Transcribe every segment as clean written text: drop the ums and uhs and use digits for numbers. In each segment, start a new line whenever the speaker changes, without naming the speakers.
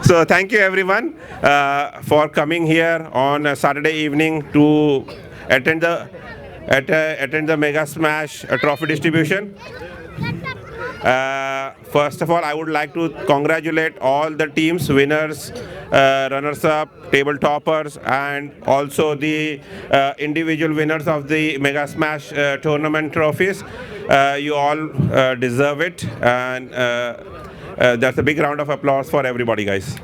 So thank you everyone for coming here on a Saturday evening to attend the attend the Mega Smash trophy distribution. First of all, I would like to congratulate all the teams, winners, runners-up, table toppers, and also the individual winners of the Mega Smash tournament trophies. You all deserve it, and that's a big round of applause for everybody, guys.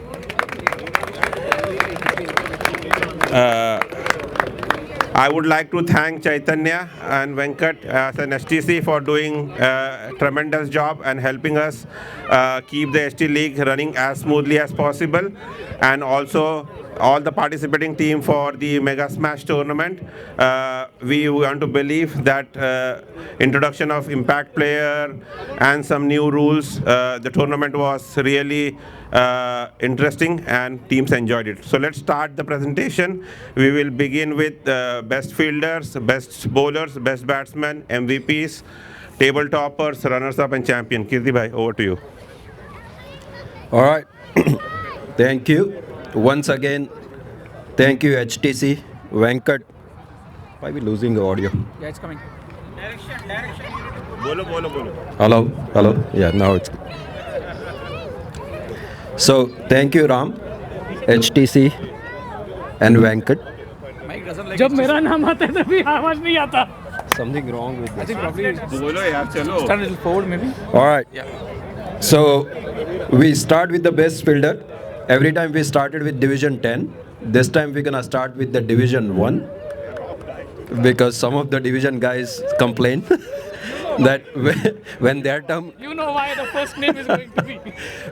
I would like to thank Chaitanya and Venkat as an STC for doing a tremendous job and helping us keep the ST League running as smoothly as possible, and also all the participating team for the Mega Smash tournament. We want to believe that introduction of impact player and some new rules, the tournament was really interesting and teams enjoyed it. So let's start the presentation. We will begin with best fielders, best bowlers, best batsmen, MVPs, table toppers, runners up and champion. Kirti bhai, over to you.
All right. Thank you. Once again, thank you HTC, Venkat. Why are we losing the audio?
Yeah, it's coming.
Bolo, bolo, bolo.
Hello. Yeah, now it's. So thank you Ram, HTC and Venkat.
जब मेरा नाम आता है तभी आवाज नहीं आता.
Something wrong with
I
this.
think probably
Bolo yaar, chalo.
stand a little forward maybe.
All right. So we start with the best fielder. Every time we started with Division 10. This time we're gonna start with the Division 1 because some of the division guys complain that when their term
You know why the first name is going to be.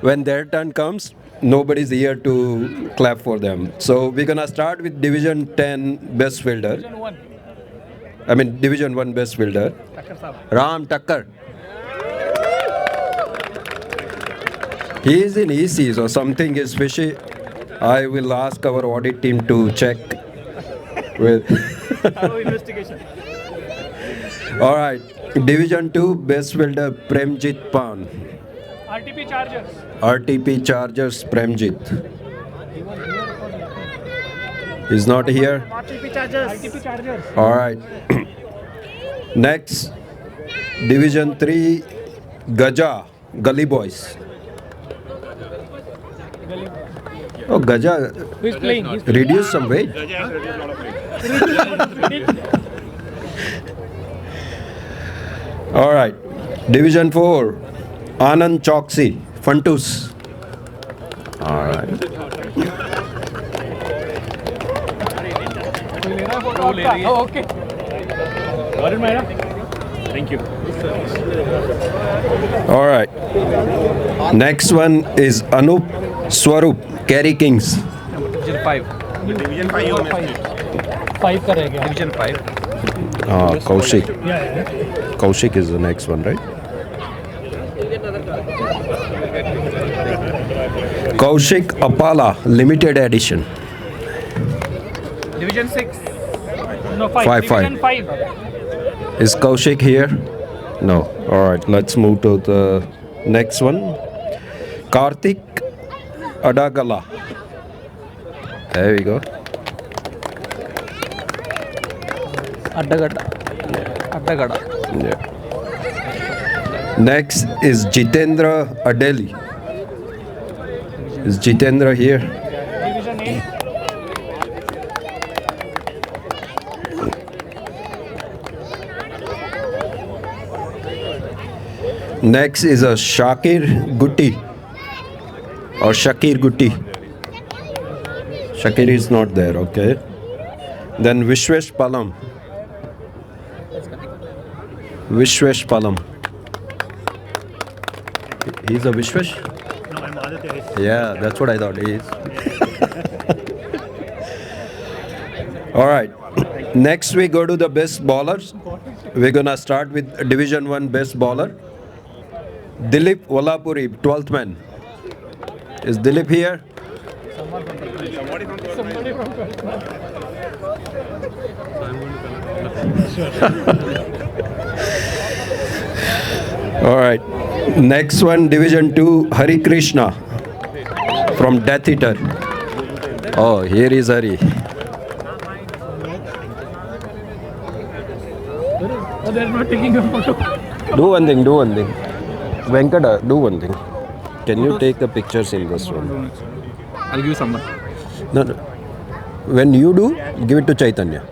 when their turn comes, nobody's here to clap for them. So we're gonna start with Division 10 best fielder.
Division 1.
I mean Division 1 best fielder.
Takkar Saab.
Ram Takkar. He is in EC, so something is fishy. I will ask our audit team to check with.
Thorough investigation.
All right. Division 2 best fielder Premjit Pan.
RTP Chargers.
RTP Chargers Premjit. He's not here.
RTP Chargers. RTP Chargers.
All right. Next, Division 3 Gaja Gully Boys. Oh, Gaja,
Who is playing? He's
reduce some weight. All right. Division 4 Anand Choksi Fantus. All right.
Oh, okay. Got it, Myra? Thank you.
All right. Next one is Anup Swarup Kerry Kings.
Division 5.
Division 5 honestly.
5 का रह गया. Division 5.
Kaushik.
Yeah.
Kaushik is the next one, right? Kaushik Apala Limited Edition.
Division 6. No, 5.
Five,
Division
five.
5.
Is Kaushik here? No. All right. Let's move to the next one. Karthik Adagala. There we go.
Addagada.
Yeah. Next is Jitendra Adeli. Is Jitendra here?
Division 8.
Next is a Shakir Gutti or Shakir Gutti. Shakir is not there, okay. Then Vishwesh Palam. Vishwesh Palam. He's a Vishwesh?
No, I'm Aditya.
Yeah, that's what I thought he is. All right. Next we go to the best bowlers. We're gonna start with Division 1 best bowler. Dilip Walapuri, 12th man. Is Dilip here?
Somebody from
All right. Next one, Division 2, Hari Krishna. from Death Eater. Oh, here is Hari.
Oh, they're not taking a photo.
Do one thing. Venkata, do one thing. Can you take the pictures in this one?
I'll give someone.
No. When you do, give it to Chaitanya.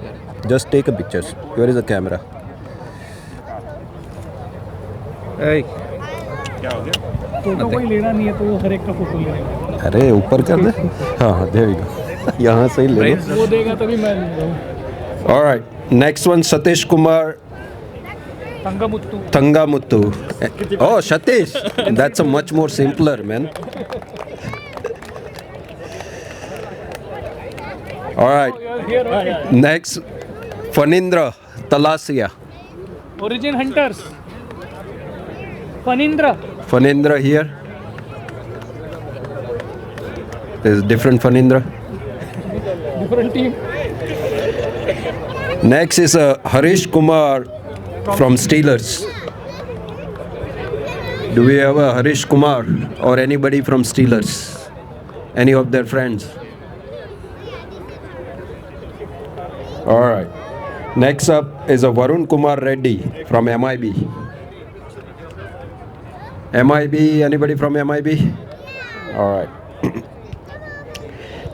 Just take a pictures. Where is the camera?
Hey. Photo कोई लेना नहीं है तो वो हर एक का photo ले लेगा.
अरे ऊपर कर दे. हाँ, there we go. यहाँ से ही ले लो.
वो देगा तभी मैं लूँगा.
All right. Next one, Satish Kumar
Tangamuttu.
Thangamuttu. Oh, Satish. That's a much more simpler, man. All right.
Here, okay.
Next, Fanindra Talasia.
Origin Hunters. Fanindra.
Fanindra here. There's different Fanindra.
Different team.
Next is Harish Kumar from Steelers. Do we have a Harish Kumar or anybody from Steelers? Any of their friends? All right. Next up is a Varun Kumar Reddy from MIB. MIB, anybody from MIB? All right.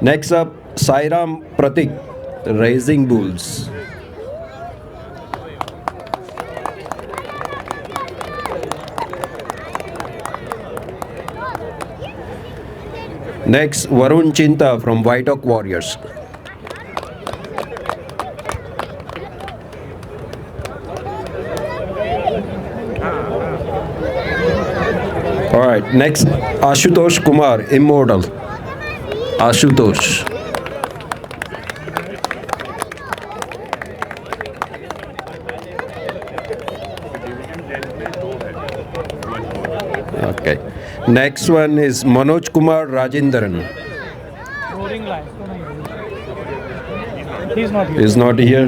Next up, Sairam Pratik, Rising Bulls. Next, Varun Chinta from White Oak Warriors. All right, next, Ashutosh Kumar, Immortal. Ashutosh. Okay. Next one is Manoj Kumar Rajendran.
Roaring Lion. He's not here.
Is not here.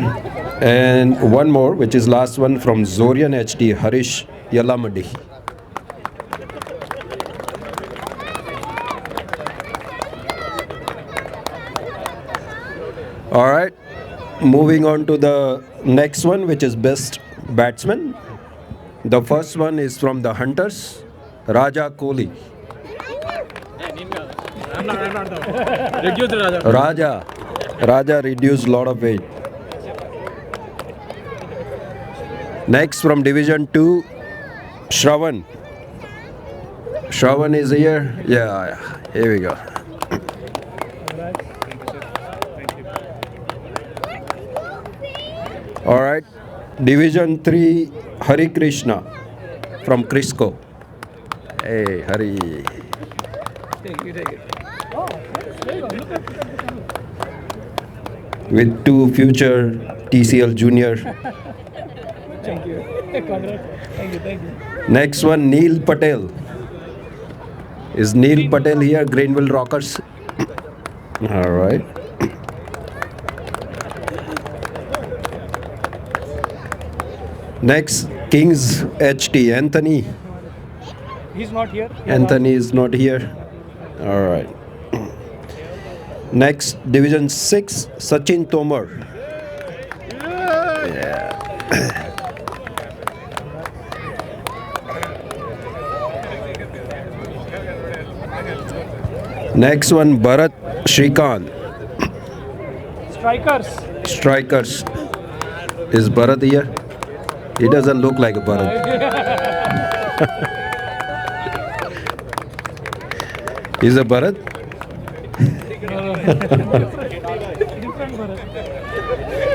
And one more, which is last one from Zorian HD, Harish Yalamadi. All right. Moving on to the next one, which is best batsman. The first one is from the Hunters, Raja Kohli.
Reduce the Raja.
Raja reduced a lot of weight. Next from Division 2, Shravan. Shravan is here. Yeah, here we go. All right. Division 3, Hari Krishna from Crisco. Hey, Hari.
Take it.
With two future TCL junior.
Thank you. Congrats. Thank you.
Next one, Neil Patel. Is Neil Patel here, Greenville Rockers? All right. Next, Kings HT, Anthony.
He's not here.
Anthony is not here. All right. Next, Division 6, Sachin Tomar. Yeah. Next one, Bharat Shrikant. Strikers. Is Bharat here? He doesn't look like a Bharat. Is a Bharat?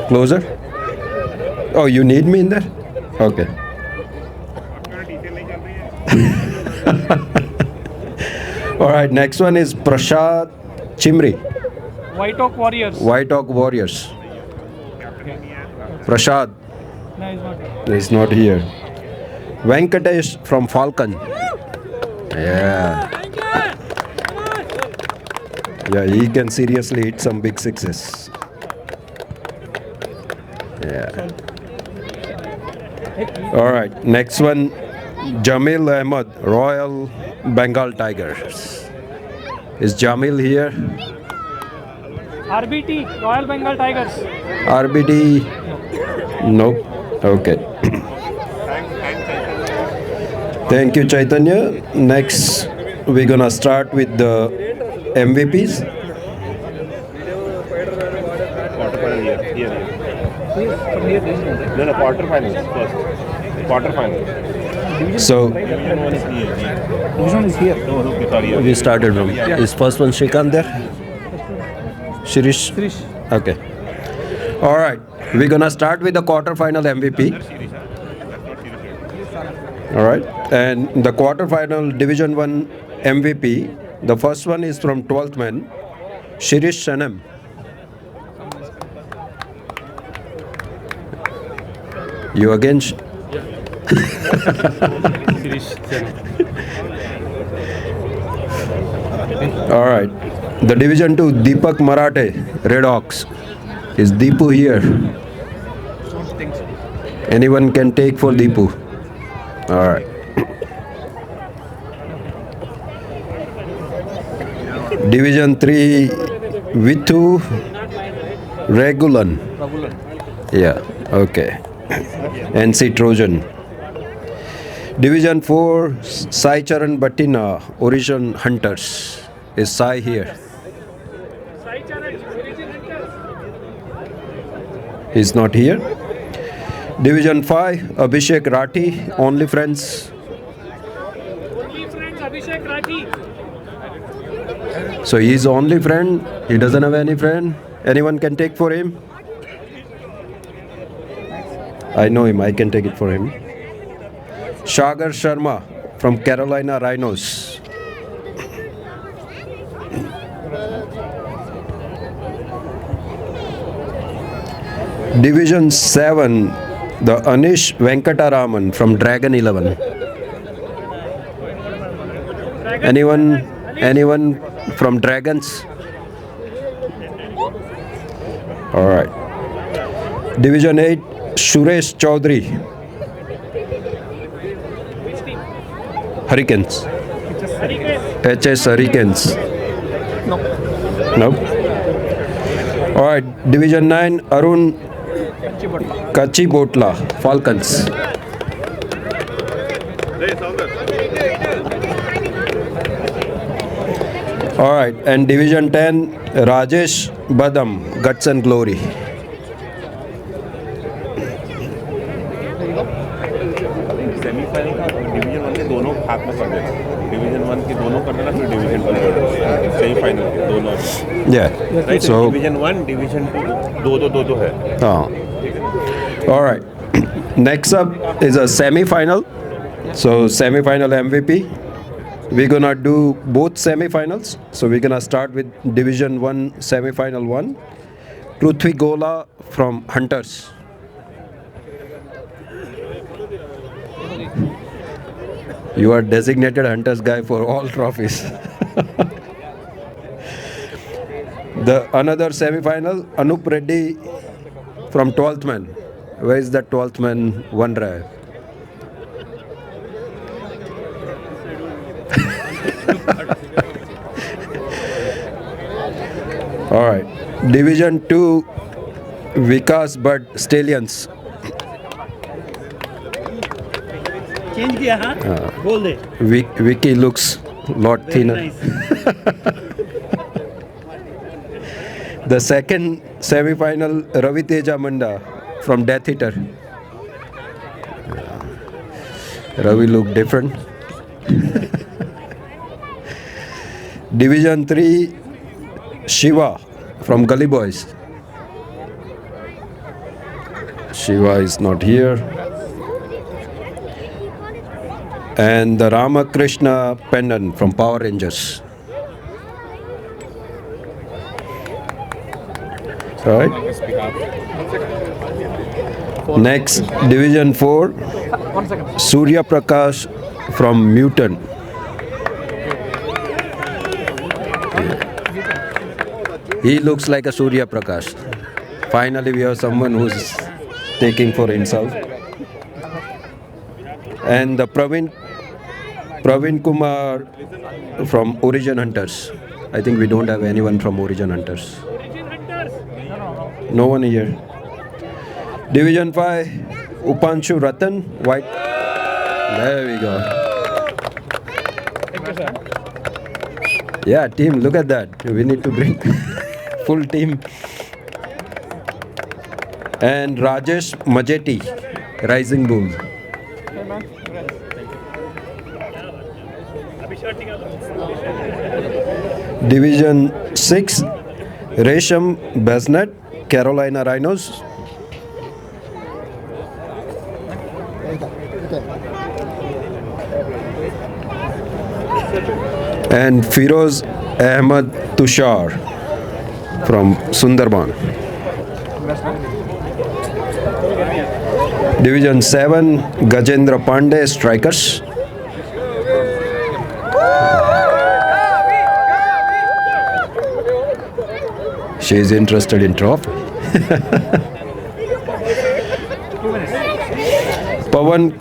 Closer? Oh, you need me in there? Okay. All right, next one is Prashad Chimri.
White Oak Warriors.
White Oak Warriors. Prashad
No, he's not here.
is not here. Venkatesh from Falcon. Yeah. Yeah, he can seriously hit some big sixes. Yeah. All right, next one, Jamil Ahmed, Royal Bengal Tigers. Is Jamil here?
RBT, Royal Bengal Tigers.
RBD? No. Okay. Thank you, Chaitanya. Next, we're gonna start with the MVPs.
Quarterfinal here. No, quarterfinals first. Quarterfinal.
So
Division 1 is here. Division 1 is here. No, okay, sorry.
we started from. Is first one Shrikant there? Shirish? Okay. All right. We're gonna start with the quarterfinal MVP. All right. And the quarterfinal Division 1 MVP, the first one is from 12th man, Shirish Shanam. You again? All right. The Division 2, Deepak Marathe, Red Hawks. Is Deepu here? Anyone can take for Deepu. All right. Division 3, Vithu Regulan. Yeah, okay. NC Trojan. Division 4, Sai Charan Bhattina, Origin Hunters. Is Sai here? He's not here. Division 5, Abhishek Rathi, Only Friends.
Only friends Abhishek Rathi.
So he's only friend. He doesn't have any friend. Anyone can take for him? I know him. I can take it for him. Shagar Sharma from Carolina Rhinos. Division 7, the Anish Venkataraman from Dragon 11. Anyone from Dragons? All right. Division 8, Suresh Chaudhary. Hurricanes. HS Hurricanes. No. All right. Division 9, Arun Kachibotla, Falcons. All right. And Division 10, Rajesh Badam, Guts and Glory.
Semifinal का division 1 के दोनों हाथ में कर देना. Division 1 के दोनों कर देना, फिर डिवीजन 2 कर देना. सेमीफाइनल के दोनों.
Yeah.
Right?
So,
division 1, division 2, दो है.
all right. Next up is a semi-final. So semi-final MVP. We're gonna do both semi-finals. So we're gonna start with Division 1 semi-final 1. Prithvi Gola from Hunters. You are designated Hunters guy for all trophies. The another semi-final, Anup Reddy from 12th man. Where is that 12th man? One drive. All right. Division 2, Vikas Bud Stallions.
Change किया हाँ बोल दे.
Vicky looks lot thinner. The second semi-final, Ravi Teja Manda from Death Eater. Ravi looked different. Division 3, Shiva from Gully Boys. Shiva is not here. And the Ramakrishna Pendant from Power Rangers. All right. Next, Division 4, Surya Prakash from Mutant. He looks like a Surya Prakash. Finally, we have someone who's taking for himself. And the Praveen Kumar from Origin Hunters. I think we don't have anyone from Origin Hunters.
Origin Hunters.
No one here. Division 5, Upanshu Ratan, white. There we go.
Thank you, sir.
Yeah, team, look at that. We need to bring full team. And Rajesh Majeti, Rising Bull.
Hey, man.
Division 6, Resham Besnet, Carolina Rhinos. And Firoz Ahmad Tushar from Sundarban. Division 7, Gajendra Pandey, Strikers. She is interested in trophy. Pavan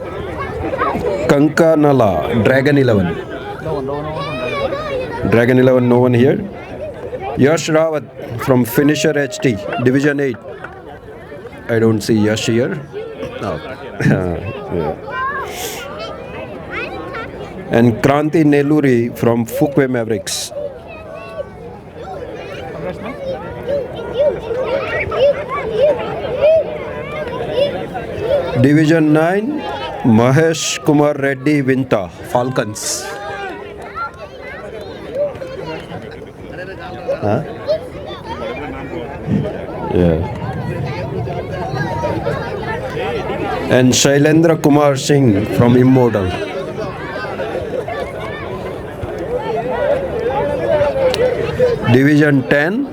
Kankanala, Dragon 11. Dragon 11, no one here. Yash Rawat from Finisher HT, Division 8. I don't see Yash here. No. Yeah. And Kranti Neluri from Fuqua Mavericks. Division 9, Mahesh Kumar Reddy Vinta, Falcons. Huh? Yeah. And Shailendra Kumar Singh from Immortal. Division 10,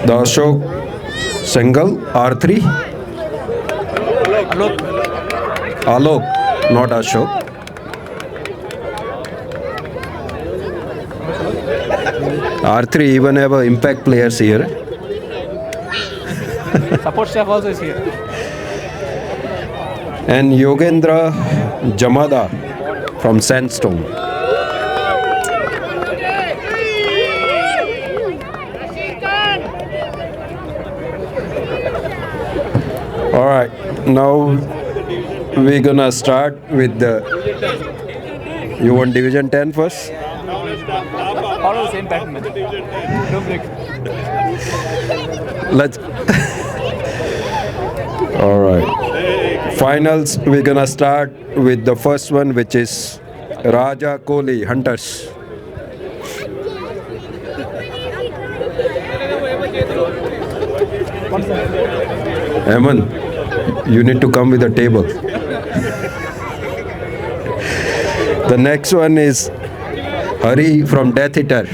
the Ashok Sengal, R3. Alok, not Ashok. R3 even have impact players here.
Support staff also is here.
And Yogendra Jamada from Sandstone. All right, now we're gonna start with the. You want Division 10 first?
Follow the same pattern. Don't break.
Let's. All right. Finals, we're gonna start with the first one, which is Raja Kohli Hunters. Aman, you need to come with a table. The next one is Hari from Death Eater.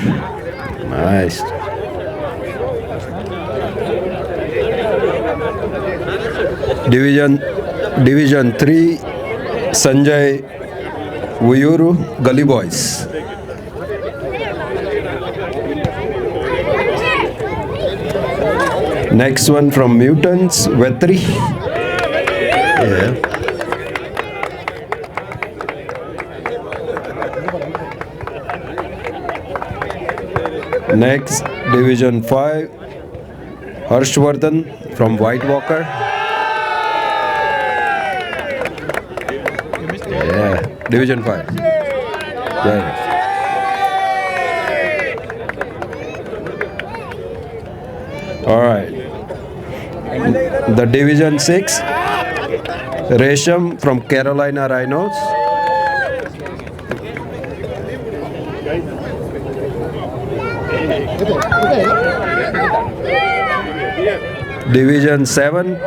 Nice. Division 3, Sanjay Vuyuru, Gully Boys. Next one from Mutants, Vetri. Yeah. Next, Division 5, Harshvardhan from White Walker. Yeah, Division 5. Yeah. All right. The Division 6, Resham from Carolina Rhinos. Division 7,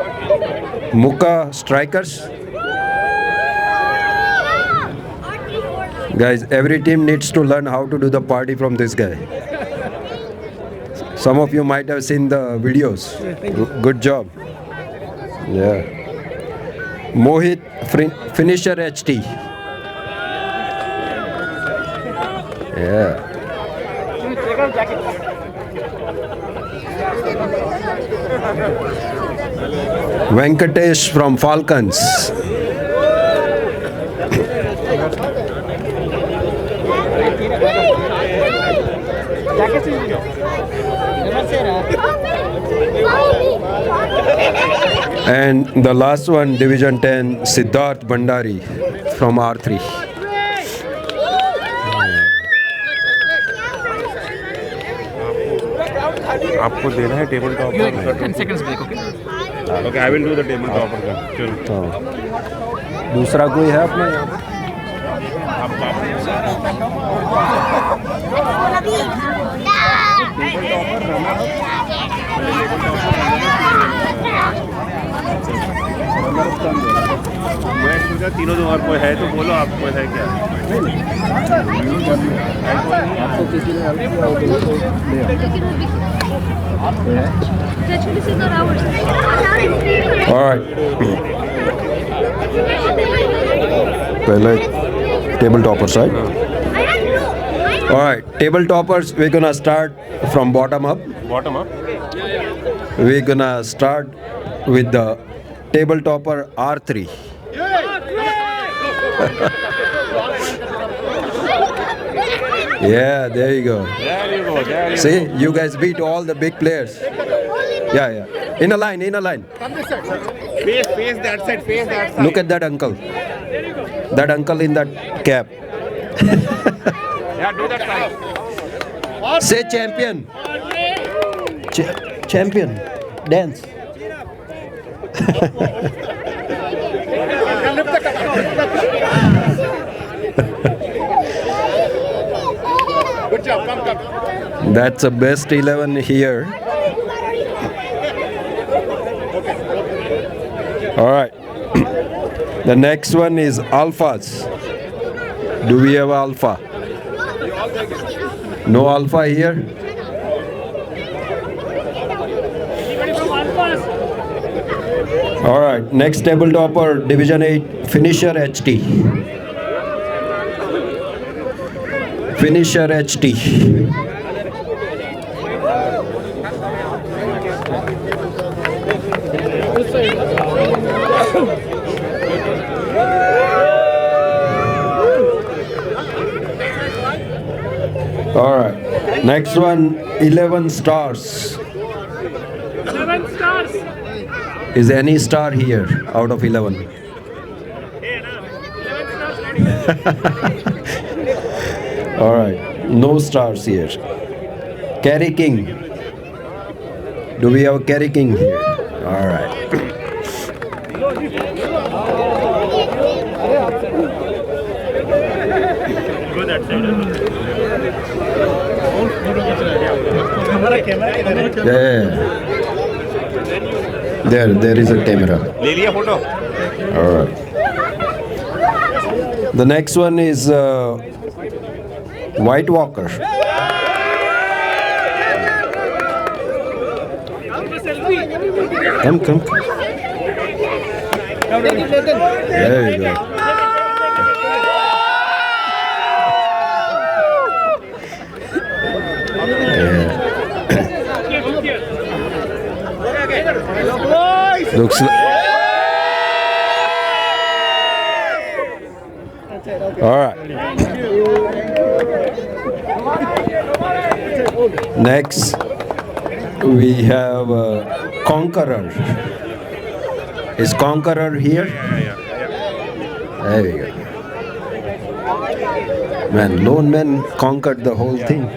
Muka Strikers. Guys, every team needs to learn how to do the party from this guy. Some of you might have seen the videos. Good job. Yeah. Mohit Finisher HT. Yeah. Venkatesh from Falcons. And the last one, Division 10, Siddharth Bandari from R3.
आपको देना है table top
10 seconds break, okay?
Okay I will do the table topper का चलो
दूसरा कोई है अपना यहाँ पे?
मैं सोचा तीनों दो और कोई है तो बोलो आप कोई है क्या
आपको किसी ने help किया हो तो उसको ले आओ।
Actually, this is not ours.
All right. पहले table toppers, right? All right, table toppers. We're gonna start from bottom up.
Bottom up
We're gonna start with the table topper R3. Yeah, there you go. See, you guys beat all the big players. Yeah, yeah. In a line, in a line.
face that side face that side
Look at that uncle. That uncle in that cap.
yeah do that side
Say champion. Champion. Dance.
good job come
That's the best 11 here. All right. The next one is alphas. Do we have alpha? No alpha here? All right. Next table topper, Division 8, Finisher HT. Finisher HT. All right. Next one, 11 stars.
11 stars.
Is any star here out of 11?
11 stars ready.
All right. No stars here. Kerry King. Do we have a Kerry King here? All right.
Go that side.
Yeah. There is a camera.
ले लिया photo
All right. The next one is White Walker. Come. There you go. Looks all right. Next, we have Conqueror. Is Conqueror here? There we go. Man, Lone Man conquered the whole thing.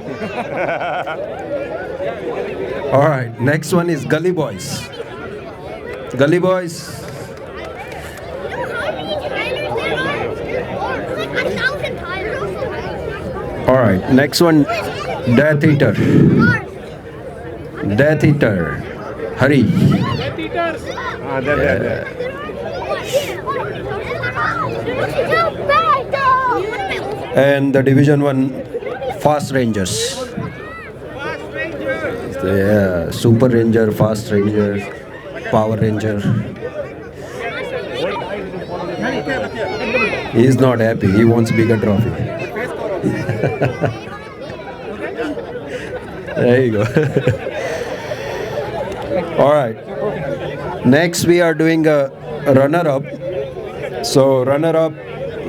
All right, next one is Gully Boys. Gully Boys. All right, next one, Death Eater. Death Eater. Hurry.
हाँ there
And the Division 1 Fast Rangers. Yeah, Super Ranger, Fast Ranger, Power Ranger. He is not happy. He wants bigger trophy. There you go. All right. Next, we are doing a runner-up. So, runner-up,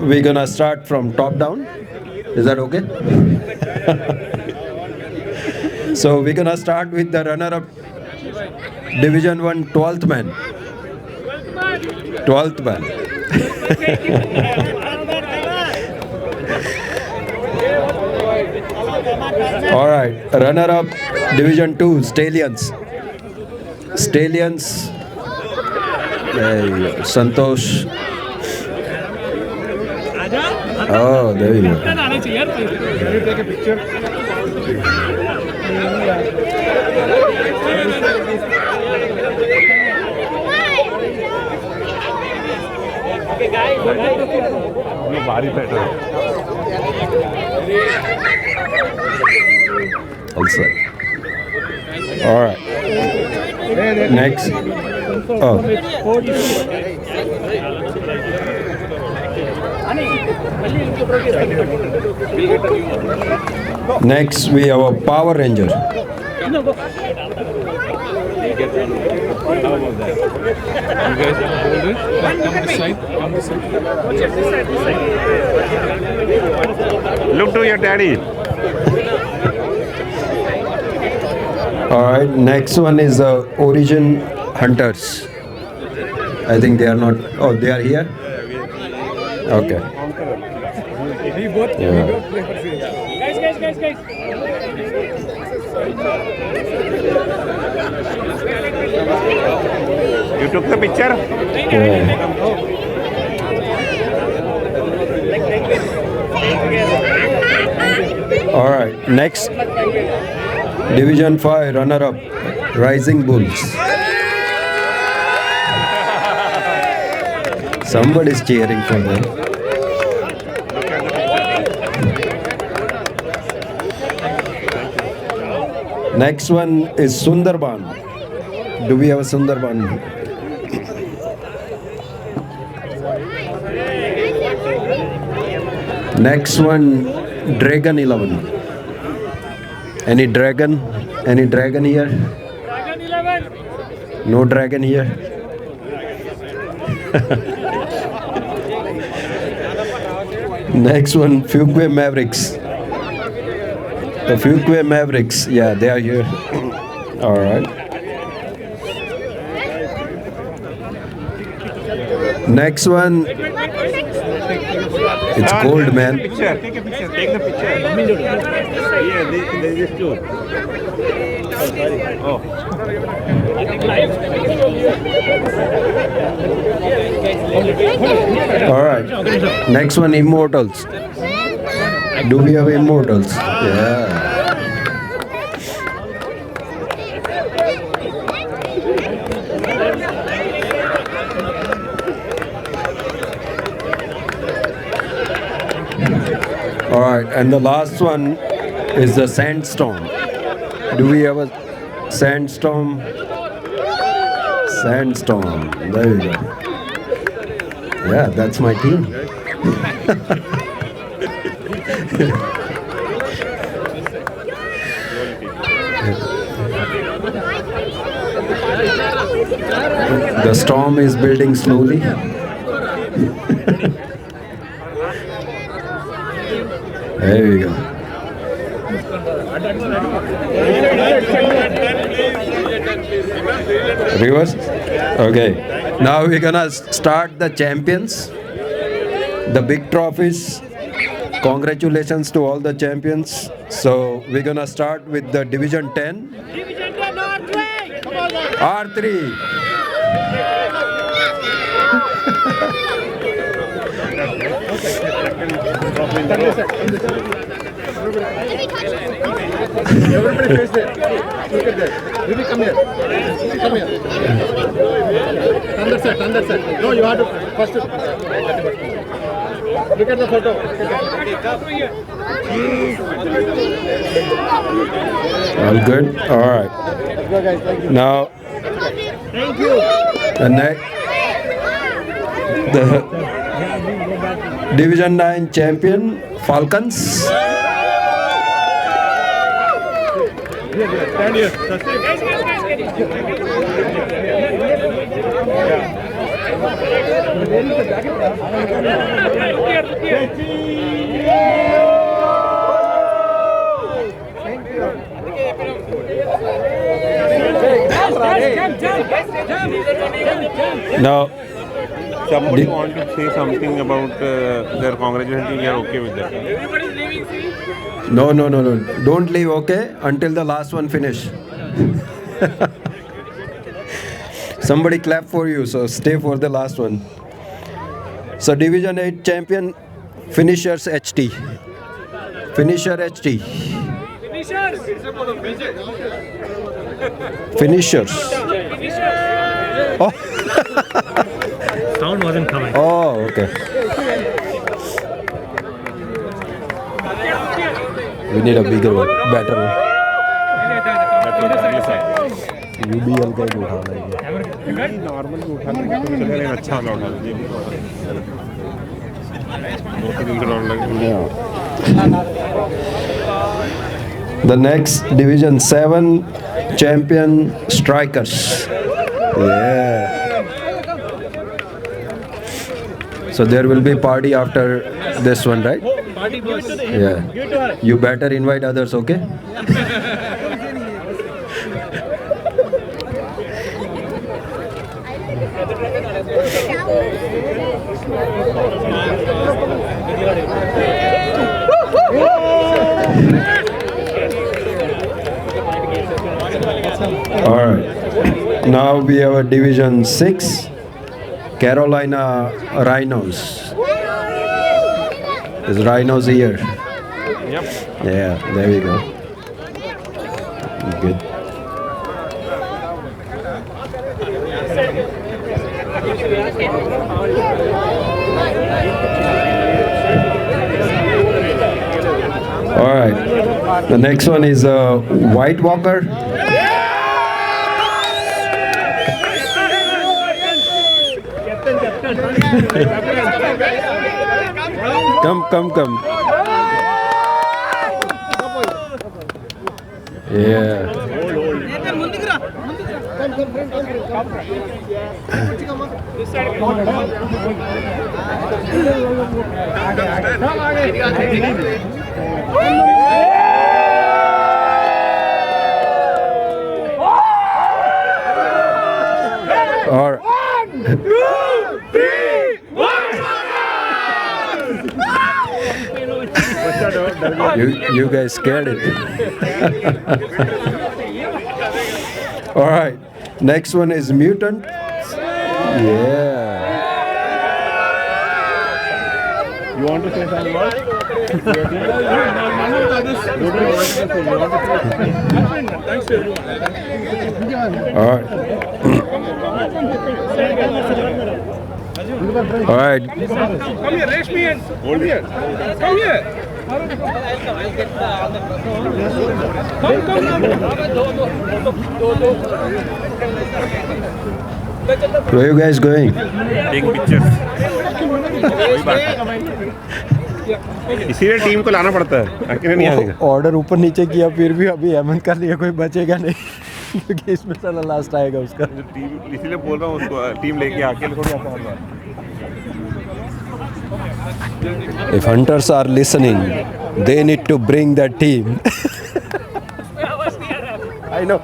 we're gonna start from top down. Is that okay? So we're gonna start with the runner-up, Division 1, 12th man. 12th man. All right, runner-up, Division 2, Stallions. Stallions. There you go. Santosh. Oh, there you go.
भारी बैठा
Also. All right. Next. Oh. Next, we have a Power Ranger.
Look to your daddy.
All right. Next one is Origin Hunters. I think they are not. Oh, they are here. Okay. Yeah.
You took the picture?
Yeah. All right. Next, Division 5 runner-up, Rising Bulls. Somebody's cheering for them. Next one is Sundarban. Do we have a Sundarban? Next one, Dragon 11. Any dragon? Any dragon here?
Dragon 11.
No dragon here? Next one, Fuquay Mavericks. The Fuquay Mavericks, yeah, they are here. All right. Next one, it's Gold Man.
Picture. Take a picture. Take the picture. Yeah, there is two. Oh, sorry. Oh.
All right. Next one, Immortals. Do we have Immortals? Yeah. All right, and the last one is the Sandstorm. Do we have a Sandstorm? Sandstorm. There you go. Yeah, that's my team. The storm is building slowly. There we go. Reverse? Okay. Now we're gonna start the champions. The big trophies. Congratulations to all the champions. So we're gonna start with the Division 10.
Division 10 Northway. Come on, guys.
R3.
Everybody face there. Look at that. Really come here. Come here. Turn that side. No, you have to first. Look at the photo.
All good? All right.
Go guys, thank you.
Now,
Thank you.
the Division 9 champion, Falcons.
Stand here. Guys.
Now,
Somebody want to say something about their congratulations. You are okay with that?
no. Don't leave, okay? Until the last one finish. Somebody clap for you, so stay for the last one. So Division 8 champion, Finishers HT. Finisher HT. Finishers. Oh.
Sound wasn't coming.
Oh, okay. We need a bigger one, better one. UBL का ही उठाना है।
Normal उठाना है तो चलेगा अच्छा वाला उठा लीजिए। दो तीन राउंड लगेंगे।
The next Division 7 champion strikers. Yeah. So there will be party after this one, right?
Party boss.
Yeah. You better invite others, okay? All right. Now we have a Division 6, Carolina Rhinos. Is Rhinos here?
Yep.
Yeah, there we go. Good. All right. The next one is White Walker. Come. Yeah. All right. You guys scared it. All right. Next one is Mutant. Yeah.
You want to say something about? Thanks to everyone.
All right. All right.
Come here, raise me and hold here. Come here.
Where are you guys going?
Take pictures. कोई बात नहीं। इसीलिए team को लाना पड़ता है, अकेले नहीं आएगा।
ऑर्डर ऊपर नीचे किया फिर भी अभी हेमंत का लिए कोई बचेगा नहीं क्योंकि इसमें साला लास्ट आएगा उसका।
टीम इसीलिए बोल रहा हूँ उसको, टीम लेके अकेले थोड़ी आता है।
If hunters are listening, they need to bring that team. I know.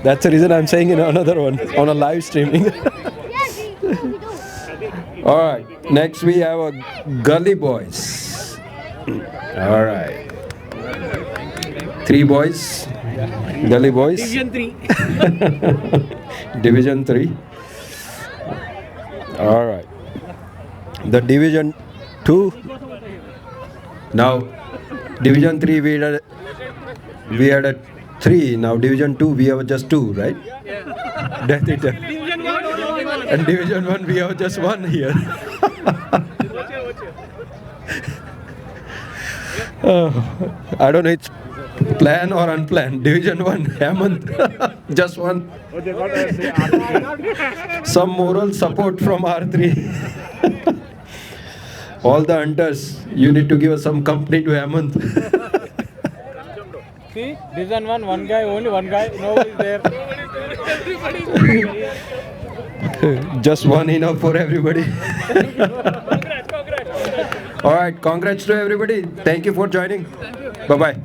That's the reason I'm saying in another one, on a live streaming. All right. Next we have a Gully Boys. All right. 3 boys. Gully Boys.
Division 3.
Division 3. All right. The Division 2. Now, Division 3 we had a 3. Now Division 2 we have just 2, right? Death Eater.
Division 1.
And Division 1 we have just 1 here. I don't know it's planned or unplanned. Division 1, Hemant, just 1. Some moral support from R3. All the hunters, you need to give us some company to Hemant.
See, Division 1, one guy, only one guy. Nobody is there.
Just 1 enough for everybody.
Congrats.
All right, congrats to everybody. Thank you for joining. Bye-bye.